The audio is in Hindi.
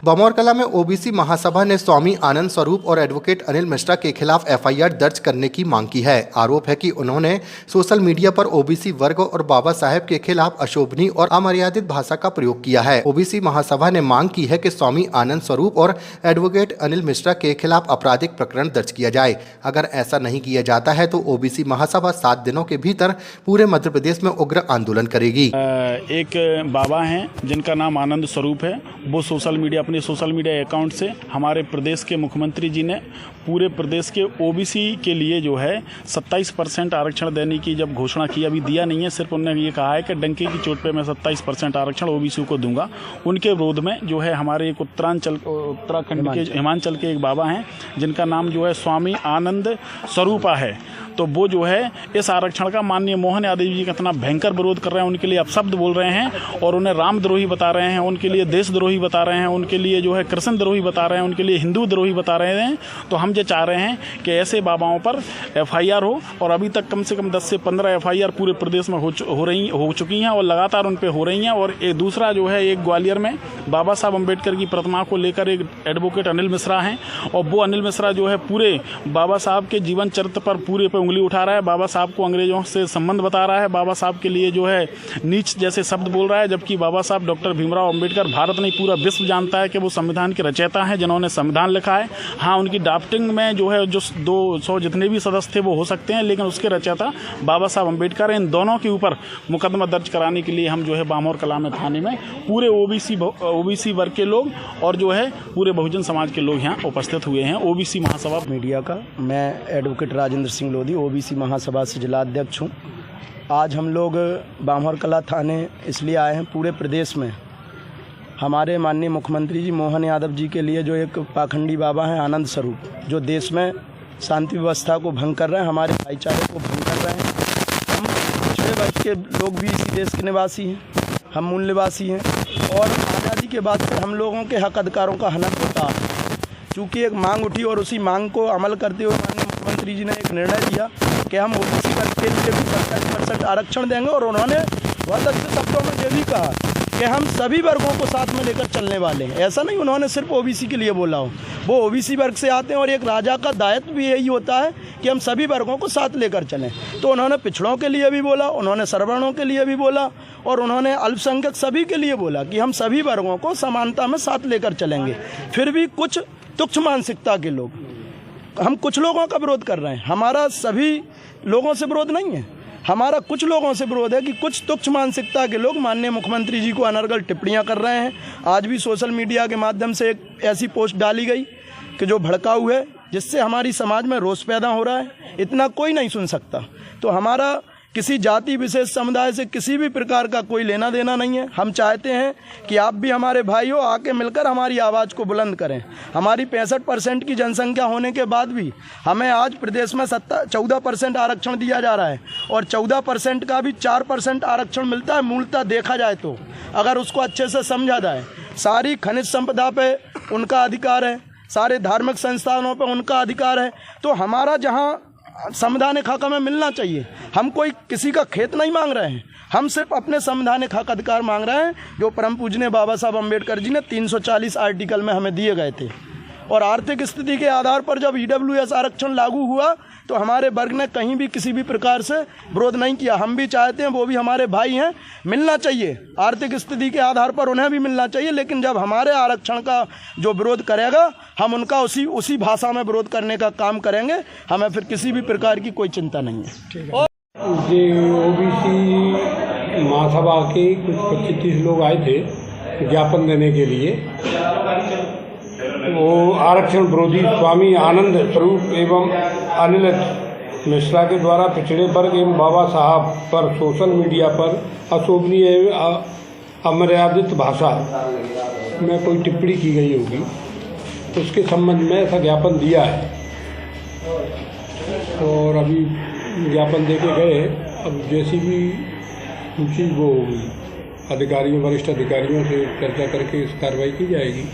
बमौर कला में ओबीसी महासभा ने स्वामी आनंद स्वरूप और एडवोकेट अनिल मिश्रा के खिलाफ एफआईआर दर्ज करने की मांग की है। आरोप है कि उन्होंने सोशल मीडिया पर ओबीसी वर्ग और बाबा साहेब के खिलाफ अशोभनीय और अमर्यादित भाषा का प्रयोग किया है। ओबीसी महासभा ने मांग की है कि स्वामी आनंद स्वरूप और एडवोकेट अनिल मिश्रा के खिलाफ आपराधिक प्रकरण दर्ज किया जाए। अगर ऐसा नहीं किया जाता है तो ओबीसी महासभा 7 दिनों के भीतर पूरे मध्य प्रदेश में उग्र आंदोलन करेगी। एक बाबा हैं जिनका नाम आनंद स्वरूप है, वो अपने सोशल मीडिया अकाउंट से हमारे प्रदेश के मुख्यमंत्री जी ने पूरे प्रदेश के ओबीसी के लिए जो है 27% आरक्षण देने की जब घोषणा की, अभी दिया नहीं है, सिर्फ उन्होंने ये कहा है कि डंके की चोट पे मैं 27% आरक्षण ओबीसी को दूंगा। उनके विरोध में जो है हमारे एक उत्तराखंड के हिमाचल के एक बाबा हैं जिनका नाम जो है स्वामी आनंद स्वरूपा है, तो वो जो है इस आरक्षण का माननीय मोहन यादव जी का इतना भयंकर विरोध कर रहे हैं, उनके लिए अपशब्द बोल रहे हैं और उन्हें रामद्रोही बता रहे हैं, उनके लिए देशद्रोही बता रहे हैं, उनके लिए जो है कृष्ण द्रोही बता रहे हैं, उनके लिए हिंदू द्रोही बता रहे हैं। तो हम ये चाह रहे हैं कि ऐसे बाबाओं पर एफआईआर हो, और अभी तक कम से कम 10 से 15 एफआईआर पूरे प्रदेश में हो चुकी हैं और लगातार उन पर हो रही हैं। और एक दूसरा जो है, एक ग्वालियर में बाबा साहब अम्बेडकर की प्रतिमा को लेकर एक एडवोकेट अनिल मिश्रा हैं, और वो अनिल मिश्रा जो है पूरे बाबा साहब के जीवन चरित्र पर पूरे पे उंगली उठा रहा है, बाबा साहब को अंग्रेजों से संबंध बता रहा है, बाबा साहब के लिए जो है नीच जैसे शब्द बोल रहा है, जबकि बाबा साहब डॉक्टर भीमराव अंबेडकर भारत नहीं पूरा विश्व जानता है कि वो संविधान के रचयिता हैं जिन्होंने संविधान लिखा है। हाँ, उनकी ड्राफ्टिंग में जो है जो 200 जितने भी सदस्य थे वो हो सकते हैं, लेकिन उसके रचयिता बाबा साहब अंबेडकर हैं। इन दोनों के ऊपर मुकदमा दर्ज कराने के लिए हम जो है बमौर कला में थाने में पूरे ओबीसी वर्ग के लोग और जो है पूरे बहुजन समाज के लोग यहाँ उपस्थित हुए हैं। ओबीसी महासभा मीडिया का मैं एडवोकेट राजेंद्र सिंह लोधी ओबीसी महासभा से जिला अध्यक्ष हूँ। आज हम लोग बमौर कला थाने इसलिए आए हैं, पूरे प्रदेश में हमारे माननीय मुख्यमंत्री जी मोहन यादव जी के लिए जो एक पाखंडी बाबा हैं आनंद स्वरूप, जो देश में शांति व्यवस्था को भंग कर रहे हैं, हमारे भाईचारे को भंग कर रहे हैं। हम पिछड़े वर्ग के लोग भी इसी देश के निवासी हैं, हम मूल निवासी हैं, और आज़ादी के बाद से हम लोगों के हक अधिकारों का हनन होता है। चूँकि एक मांग उठी और उसी मांग को अमल करते हुए माननीय मुख्यमंत्री जी ने एक निर्णय लिया कि हम ओबीसी वर्ग के लिए भी 27% आरक्षण देंगे, और उन्होंने बहुत अच्छे शब्दों में ये भी कहा कि हम सभी वर्गों को साथ में लेकर चलने वाले हैं। ऐसा नहीं उन्होंने सिर्फ ओबीसी के लिए बोला हो, वो ओबीसी वर्ग से आते हैं और एक राजा का दायित्व भी यही होता है कि हम सभी वर्गों को साथ लेकर चलें। तो उन्होंने पिछड़ों के लिए भी बोला, उन्होंने सवर्णों के लिए भी बोला, और उन्होंने अल्पसंख्यक सभी के लिए बोला कि हम सभी वर्गों को समानता में साथ लेकर चलेंगे। फिर भी कुछ तुच्छ मानसिकता के लोग, हम कुछ लोगों का विरोध कर रहे हैं, हमारा सभी लोगों से विरोध नहीं है, हमारा कुछ लोगों से विरोध है कि कुछ तुच्छ मानसिकता के लोग माननीय मुख्यमंत्री जी को अनर्गल टिप्पणियां कर रहे हैं। आज भी सोशल मीडिया के माध्यम से एक ऐसी पोस्ट डाली गई कि जो भड़काऊ है, जिससे हमारी समाज में रोष पैदा हो रहा है। इतना कोई नहीं सुन सकता। तो हमारा किसी जाति विशेष समुदाय से किसी भी प्रकार का कोई लेना देना नहीं है। हम चाहते हैं कि आप भी हमारे भाई हो, आके मिलकर हमारी आवाज़ को बुलंद करें। हमारी 65% की जनसंख्या होने के बाद भी हमें आज प्रदेश में 14% आरक्षण दिया जा रहा है, और 14% का भी 4% आरक्षण मिलता है। मूलतः देखा जाए तो अगर उसको अच्छे से समझा जाए, सारी खनिज संपदा पे उनका अधिकार है, सारे धार्मिक संस्थानों पे उनका अधिकार है। तो हमारा जहाँ संवैधानिक हक हमें मिलना चाहिए। हम कोई किसी का खेत नहीं मांग रहे हैं, हम सिर्फ अपने संवैधानिक हक अधिकार मांग रहे हैं जो परम पूजनीय बाबा साहब अम्बेडकर जी ने 340 आर्टिकल में हमें दिए गए थे। और आर्थिक स्थिति के आधार पर जब ईडब्ल्यूएस आरक्षण लागू हुआ तो हमारे वर्ग ने कहीं भी किसी भी प्रकार से विरोध नहीं किया। हम भी चाहते हैं, वो भी हमारे भाई हैं, मिलना चाहिए। आर्थिक स्थिति के आधार पर उन्हें भी मिलना चाहिए, लेकिन जब हमारे आरक्षण का जो विरोध करेगा, हम उनका उसी भाषा में विरोध करने का काम करेंगे। हमें फिर किसी भी प्रकार की कोई चिंता नहीं है। ओबीसी महासभा के कुछ 25-30 लोग आए थे ज्ञापन देने के लिए। वो आरक्षण विरोधी स्वामी आनंद स्वरूप एवं अनिल मिश्रा के द्वारा पिछड़े वर्ग एवं बाबा साहब पर सोशल मीडिया पर अशोभनीय एवं अमर्यादित भाषा में कोई टिप्पणी की गई होगी, उसके संबंध में ऐसा ज्ञापन दिया है। और अभी ज्ञापन देके गए, अब जैसी भी उनकी वो अधिकारियों, वरिष्ठ अधिकारियों से चर्चा करके इस कार्रवाई की जाएगी।